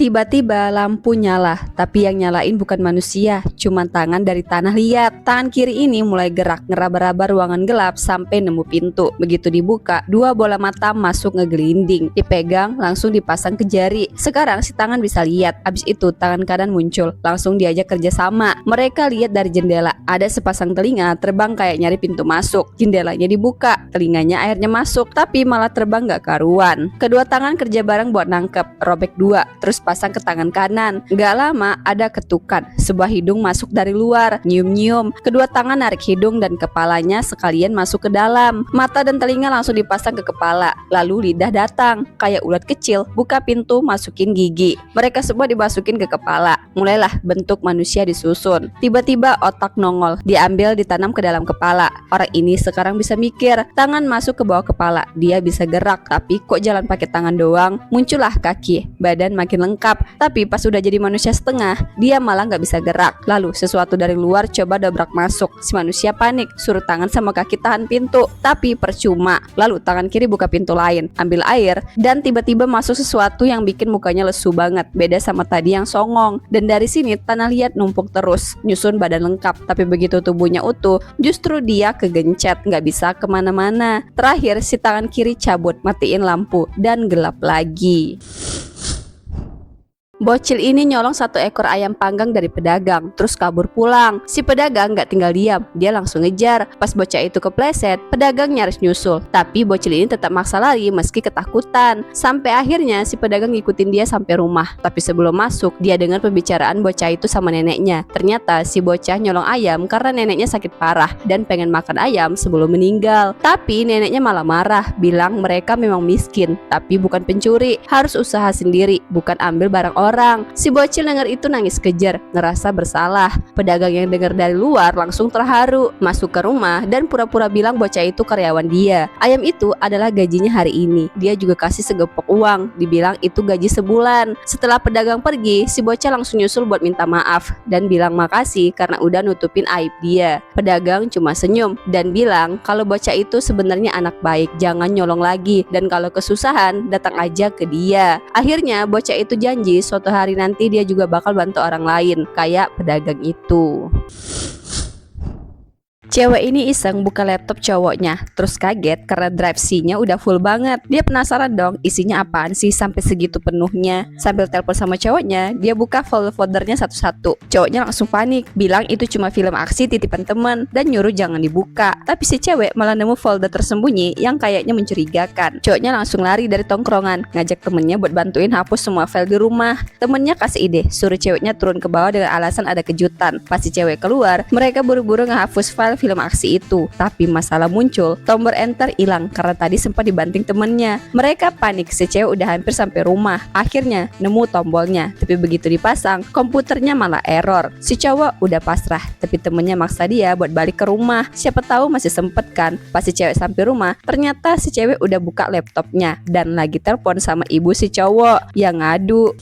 Tiba-tiba lampu nyala, tapi yang nyalain bukan manusia, cuman tangan dari tanah liat. Tangan kiri ini mulai gerak, ngeraba-raba ruangan gelap sampai nemu pintu. Begitu dibuka, dua bola mata masuk ngegelinding. Dipegang, langsung dipasang ke jari. Sekarang si tangan bisa lihat. Abis itu tangan kanan muncul, langsung diajak kerja sama. Mereka lihat dari jendela, ada sepasang telinga terbang kayak nyari pintu masuk. Jendelanya dibuka, telinganya akhirnya masuk, tapi malah terbang gak karuan. Kedua tangan kerja bareng buat nangkep, robek dua, terus pasang ke tangan kanan. Gak lama ada ketukan, sebuah hidung masuk dari luar, nyium-nyium. Kedua tangan narik hidung dan kepalanya sekalian masuk ke dalam. Mata dan telinga langsung dipasang ke kepala. Lalu lidah datang, kayak ulat kecil, buka pintu masukin gigi. Mereka semua dimasukin ke kepala. Mulailah bentuk manusia disusun. Tiba-tiba otak nongol, diambil ditanam ke dalam kepala. Orang ini sekarang bisa mikir, tangan masuk ke bawah kepala. Dia bisa gerak, tapi kok jalan pakai tangan doang? Muncullah kaki, badan makin lengkap. Tapi pas udah jadi manusia setengah, dia malah nggak bisa gerak. Lalu sesuatu dari luar coba dobrak masuk. Si manusia panik, suruh tangan sama kaki tahan pintu, tapi percuma. Lalu tangan kiri buka pintu lain, ambil air, dan tiba-tiba masuk sesuatu yang bikin mukanya lesu banget. Beda sama tadi yang songong. Dan dari sini tanah liat numpuk terus, nyusun badan lengkap. Tapi begitu tubuhnya utuh, justru dia kegencet, nggak bisa kemana-mana. Terakhir si tangan kiri cabut, matiin lampu, dan gelap lagi. Bocil ini nyolong satu ekor ayam panggang dari pedagang, terus kabur pulang. Si pedagang gak tinggal diam, dia langsung ngejar. Pas bocah itu kepleset, pedagang nyaris nyusul. Tapi bocil ini tetap maksa lari meski ketakutan. Sampai akhirnya si pedagang ngikutin dia sampai rumah. Tapi sebelum masuk, dia dengar pembicaraan bocah itu sama neneknya. Ternyata si bocah nyolong ayam karena neneknya sakit parah dan pengen makan ayam sebelum meninggal. Tapi neneknya malah marah, bilang mereka memang miskin, tapi bukan pencuri, harus usaha sendiri, bukan ambil barang orang. Si bocil dengar itu nangis kejer, ngerasa bersalah. Pedagang yang dengar dari luar langsung terharu, masuk ke rumah dan pura-pura bilang bocah itu karyawan dia. Ayam itu adalah gajinya hari ini. Dia juga kasih segepok uang, dibilang itu gaji sebulan. Setelah pedagang pergi, si bocah langsung nyusul buat minta maaf dan bilang makasih karena udah nutupin aib dia. Pedagang cuma senyum dan bilang kalau bocah itu sebenarnya anak baik, jangan nyolong lagi, dan kalau kesusahan datang aja ke dia. Akhirnya bocah itu janji suatu hari nanti dia juga bakal bantu orang lain, kayak pedagang itu. Cewek ini iseng buka laptop cowoknya, terus kaget karena drive C-nya udah full banget. Dia penasaran dong isinya apaan sih sampai segitu penuhnya. Sambil telepon sama cowoknya, dia buka folder-foldernya satu-satu. Cowoknya langsung panik, bilang itu cuma film aksi titipan temen dan nyuruh jangan dibuka. Tapi si cewek malah nemu folder tersembunyi yang kayaknya mencurigakan. Cowoknya langsung lari dari tongkrongan, ngajak temennya buat bantuin hapus semua file di rumah. Temennya kasih ide, suruh ceweknya turun ke bawah dengan alasan ada kejutan. Pas si cewek keluar, mereka buru-buru ngehapus file film aksi itu. Tapi masalah muncul, tombol enter hilang karena tadi sempat dibanting temennya. Mereka panik, si cewek udah hampir sampai rumah. Akhirnya nemu tombolnya, tapi begitu dipasang, komputernya malah error. Si cowok udah pasrah, tapi temennya maksa dia buat balik ke rumah. Siapa tahu masih sempet kan. Pas si cewek sampai rumah, ternyata si cewek udah buka laptopnya dan lagi telepon sama ibu si cowok yang ngadu.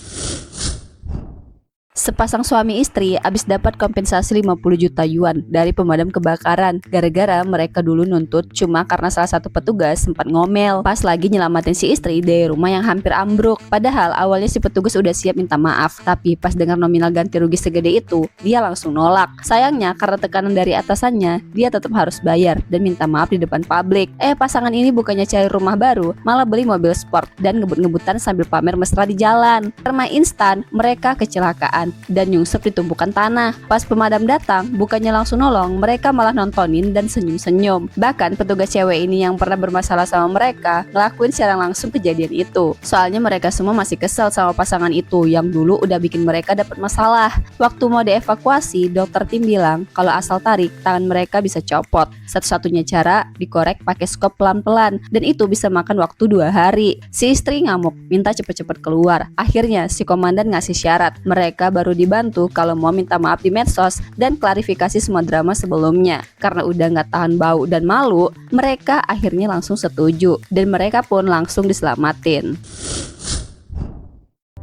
Sepasang suami istri abis dapat kompensasi 50 juta yuan dari pemadam kebakaran gara-gara mereka dulu nuntut cuma karena salah satu petugas sempat ngomel pas lagi nyelamatin si istri dari rumah yang hampir ambruk. Padahal awalnya si petugas udah siap minta maaf, tapi pas dengar nominal ganti rugi segede itu, dia langsung nolak. Sayangnya karena tekanan dari atasannya, dia tetap harus bayar dan minta maaf di depan publik. Pasangan ini bukannya cari rumah baru, malah beli mobil sport dan ngebut-ngebutan sambil pamer mesra di jalan. Karena instan, mereka kecelakaan dan nyungsep di tumpukan tanah. Pas pemadam datang, bukannya langsung nolong, mereka malah nontonin dan senyum-senyum. Bahkan petugas cewek ini yang pernah bermasalah sama mereka ngelakuin secara langsung kejadian itu. Soalnya mereka semua masih kesel sama pasangan itu yang dulu udah bikin mereka dapat masalah. Waktu mau dievakuasi, dokter tim bilang kalau asal tarik, tangan mereka bisa copot. Satu-satunya cara dikorek pakai skop pelan-pelan, dan itu bisa makan waktu 2 hari. Si istri ngamuk, minta cepet-cepet keluar. Akhirnya si komandan ngasih syarat, mereka baru dibantu kalau mau minta maaf di medsos dan klarifikasi semua drama sebelumnya. Karena udah gak tahan bau dan malu, mereka akhirnya langsung setuju dan mereka pun langsung diselamatin.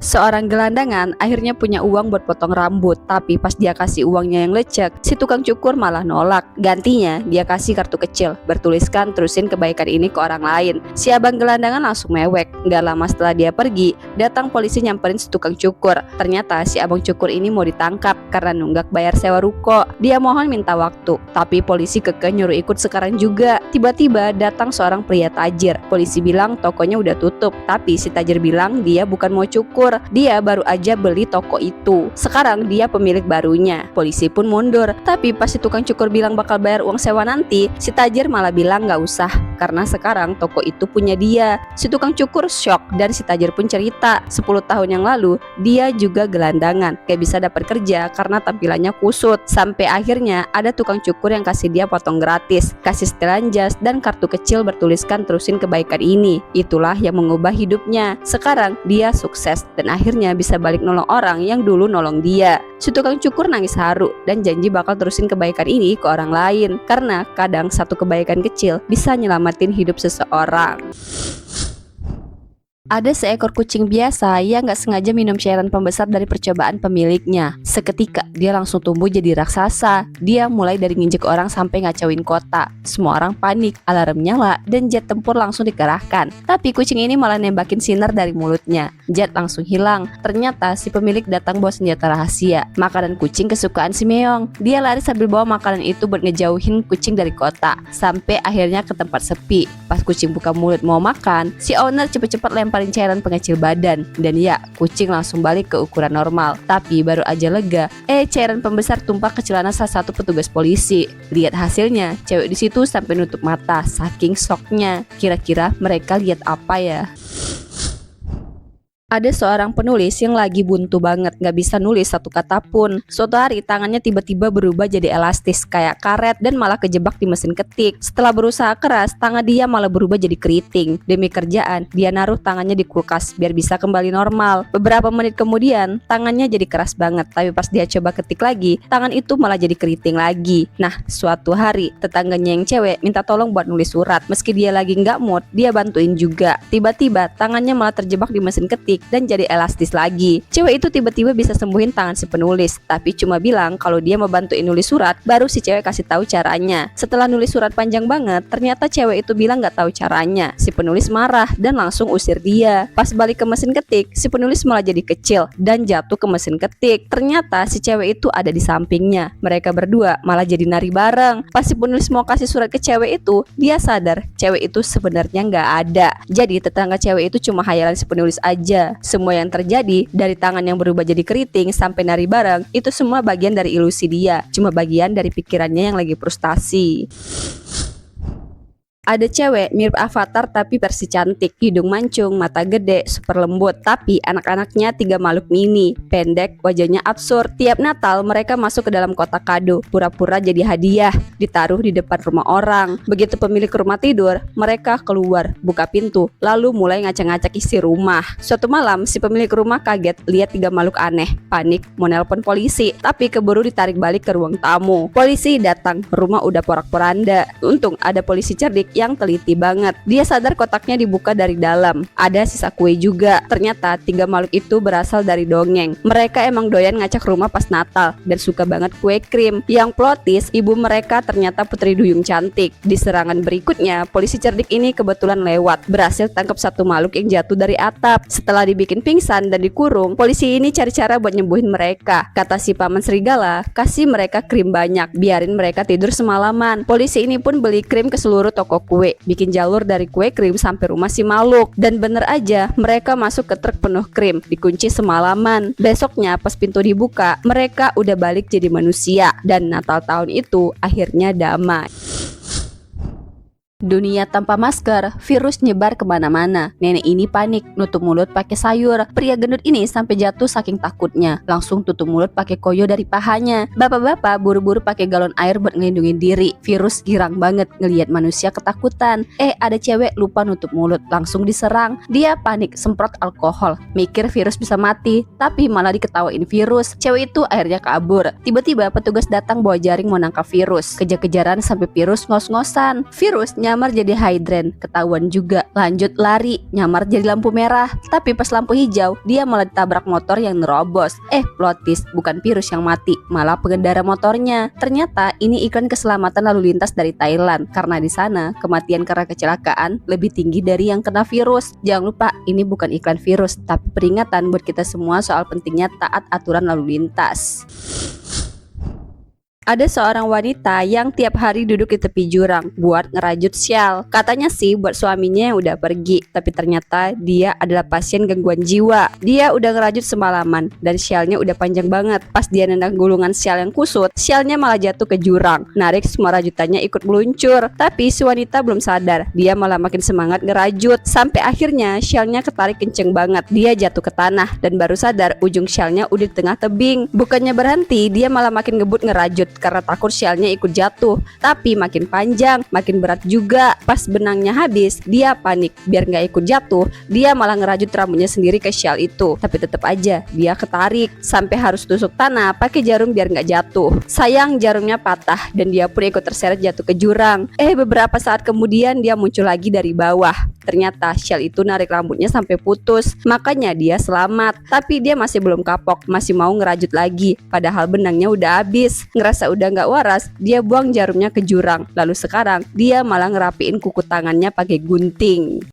Seorang gelandangan akhirnya punya uang buat potong rambut, tapi pas dia kasih uangnya yang lecek, si tukang cukur malah nolak. Gantinya dia kasih kartu kecil bertuliskan terusin kebaikan ini ke orang lain. Si abang gelandangan langsung mewek. Gak lama setelah dia pergi, datang polisi nyamperin si tukang cukur. Ternyata si abang cukur ini mau ditangkap karena nunggak bayar sewa ruko. Dia mohon minta waktu, tapi polisi kekeh nyuruh ikut sekarang juga. Tiba-tiba datang seorang pria tajir. Polisi bilang tokonya udah tutup, tapi si tajir bilang dia bukan mau cukur, dia baru aja beli toko itu. Sekarang dia pemilik barunya. Polisi pun mundur, tapi pas si tukang cukur bilang bakal bayar uang sewa nanti, si tajir malah bilang gak usah, karena sekarang toko itu punya dia. Si tukang cukur shock dan si tajir pun cerita 10 tahun yang lalu dia juga gelandangan, gak bisa dapat kerja karena tampilannya kusut. Sampai akhirnya ada tukang cukur yang kasih dia potong gratis, kasih setelan jas dan kartu kecil bertuliskan terusin kebaikan ini. Itulah yang mengubah hidupnya. Sekarang dia sukses dan akhirnya bisa balik nolong orang yang dulu nolong dia. Si tukang cukur nangis haru dan janji bakal terusin kebaikan ini ke orang lain, karena kadang satu kebaikan kecil bisa nyelamatin hidup seseorang. Ada seekor kucing biasa yang gak sengaja minum cairan pembesar dari percobaan pemiliknya. Seketika dia langsung tumbuh jadi raksasa. Dia mulai dari nginjek orang sampai ngacauin kota. Semua orang panik, alarm nyala, dan jet tempur langsung dikerahkan. Tapi kucing ini malah nembakin sinar dari mulutnya. Jet langsung hilang. Ternyata si pemilik datang bawa senjata rahasia, makanan kucing kesukaan si Meong. Dia lari sambil bawa makanan itu buat ngejauhin kucing dari kota, sampai akhirnya ke tempat sepi. Pas kucing buka mulut mau makan, si owner cepet-cepet lemparin cairan pengecil badan, dan ya, kucing langsung balik ke ukuran normal. Tapi baru aja lega, cairan pembesar tumpah ke celana salah satu petugas polisi. Lihat hasilnya, cewek di situ sampai nutup mata saking shocknya. Kira-kira mereka lihat apa ya? Ada seorang penulis yang lagi buntu banget, gak bisa nulis satu kata pun. Suatu hari tangannya tiba-tiba berubah jadi elastis kayak karet dan malah kejebak di mesin ketik. Setelah berusaha keras, tangan dia malah berubah jadi keriting. Demi kerjaan, dia naruh tangannya di kulkas biar bisa kembali normal. Beberapa menit kemudian, tangannya jadi keras banget, tapi pas dia coba ketik lagi, tangan itu malah jadi keriting lagi. Nah, suatu hari, tetangganya yang cewek minta tolong buat nulis surat. Meski dia lagi gak mood, dia bantuin juga. Tiba-tiba, tangannya malah terjebak di mesin ketik dan jadi elastis lagi. Cewek itu tiba-tiba bisa sembuhin tangan si penulis, tapi cuma bilang kalau dia mau bantuin nulis surat, baru si cewek kasih tahu caranya. Setelah nulis surat panjang banget, ternyata cewek itu bilang gak tahu caranya. Si penulis marah dan langsung usir dia. Pas balik ke mesin ketik, si penulis malah jadi kecil dan jatuh ke mesin ketik. Ternyata si cewek itu ada di sampingnya. Mereka berdua malah jadi nari bareng. Pas si penulis mau kasih surat ke cewek itu, dia sadar cewek itu sebenarnya gak ada. Jadi tetangga cewek itu cuma hayalan si penulis aja. Semua yang terjadi, dari tangan yang berubah jadi keriting sampai nari bareng, itu semua bagian dari ilusi dia, cuma bagian dari pikirannya yang lagi frustasi. Ada cewek mirip Avatar tapi versi cantik, hidung mancung, mata gede, super lembut. Tapi anak-anaknya 3 makhluk mini, pendek, wajahnya absurd. Tiap Natal mereka masuk ke dalam kotak kado, pura-pura jadi hadiah, ditaruh di depan rumah orang. Begitu pemilik rumah tidur, mereka keluar, buka pintu, lalu mulai ngacak-ngacak isi rumah. Suatu malam si pemilik rumah kaget lihat 3 makhluk aneh, panik mau nelpon polisi, tapi keburu ditarik balik ke ruang tamu. Polisi datang, rumah udah porak-poranda. Untung ada polisi cerdik yang teliti banget. Dia sadar kotaknya dibuka dari dalam. Ada sisa kue juga. Ternyata 3 makhluk itu berasal dari dongeng. Mereka emang doyan ngacak rumah pas Natal dan suka banget kue krim. Yang plotis, ibu mereka ternyata putri duyung cantik. Di serangan berikutnya, polisi cerdik ini kebetulan lewat, berhasil tangkap 1 makhluk yang jatuh dari atap. Setelah dibikin pingsan dan dikurung, polisi ini cari cara buat nyembuhin mereka. Kata si paman serigala, kasih mereka krim banyak, biarin mereka tidur semalaman. Polisi ini pun beli krim ke seluruh toko kue, bikin jalur dari kue krim sampai rumah si makhluk. Dan bener aja, mereka masuk ke truk penuh krim, dikunci semalaman. Besoknya pas pintu dibuka, mereka udah balik jadi manusia. Dan Natal tahun itu akhirnya damai. Dunia tanpa masker, virus nyebar kemana-mana. Nenek ini panik, nutup mulut pakai sayur. Pria gendut ini sampai jatuh saking takutnya, langsung tutup mulut pakai koyo dari pahanya. Bapak-bapak buru-buru pakai galon air buat ngelindungin diri. Virus girang banget ngelihat manusia ketakutan. Ada cewek lupa nutup mulut, langsung diserang. Dia panik, semprot alkohol, mikir virus bisa mati, tapi malah diketawain virus. Cewek itu akhirnya kabur. Tiba-tiba petugas datang bawa jaring mau nangkap virus. Kejar-kejaran sampai virus ngos-ngosan. Virus nyamar jadi hydran, ketahuan juga. Lanjut lari, nyamar jadi lampu merah. Tapi pas lampu hijau, dia malah ditabrak motor yang nerobos. Plot twist, bukan virus yang mati, malah pengendara motornya. Ternyata ini iklan keselamatan lalu lintas dari Thailand, karena di sana kematian karena kecelakaan lebih tinggi dari yang kena virus. Jangan lupa, ini bukan iklan virus, tapi peringatan buat kita semua soal pentingnya taat aturan lalu lintas. Ada seorang wanita yang tiap hari duduk di tepi jurang buat ngerajut sial. Katanya sih buat suaminya yang udah pergi, tapi ternyata dia adalah pasien gangguan jiwa. Dia udah ngerajut semalaman dan sialnya udah panjang banget. Pas dia nendang gulungan sial yang kusut, sialnya malah jatuh ke jurang. Narik semua rajutannya ikut meluncur. Tapi si wanita belum sadar, dia malah makin semangat ngerajut. Sampai akhirnya sialnya ketarik kenceng banget. Dia jatuh ke tanah dan baru sadar ujung sialnya udah di tengah tebing. Bukannya berhenti, dia malah makin ngebut ngerajut karena takut sialnya ikut jatuh. Tapi makin panjang, makin berat juga. Pas benangnya habis, dia panik. Biar gak ikut jatuh, dia malah ngerajut rambutnya sendiri ke sial itu. Tapi tetap aja, dia ketarik. Sampai harus tusuk tanah pakai jarum biar gak jatuh. Sayang jarumnya patah dan dia pun ikut terseret jatuh ke jurang. Beberapa saat kemudian dia muncul lagi dari bawah. Ternyata sial itu narik rambutnya sampai putus. Makanya dia selamat. Tapi dia masih belum kapok, masih mau ngerajut lagi. Padahal benangnya udah habis. Ngerasa udah gak waras, dia buang jarumnya ke jurang. Lalu sekarang dia malah ngerapiin kuku tangannya pakai gunting.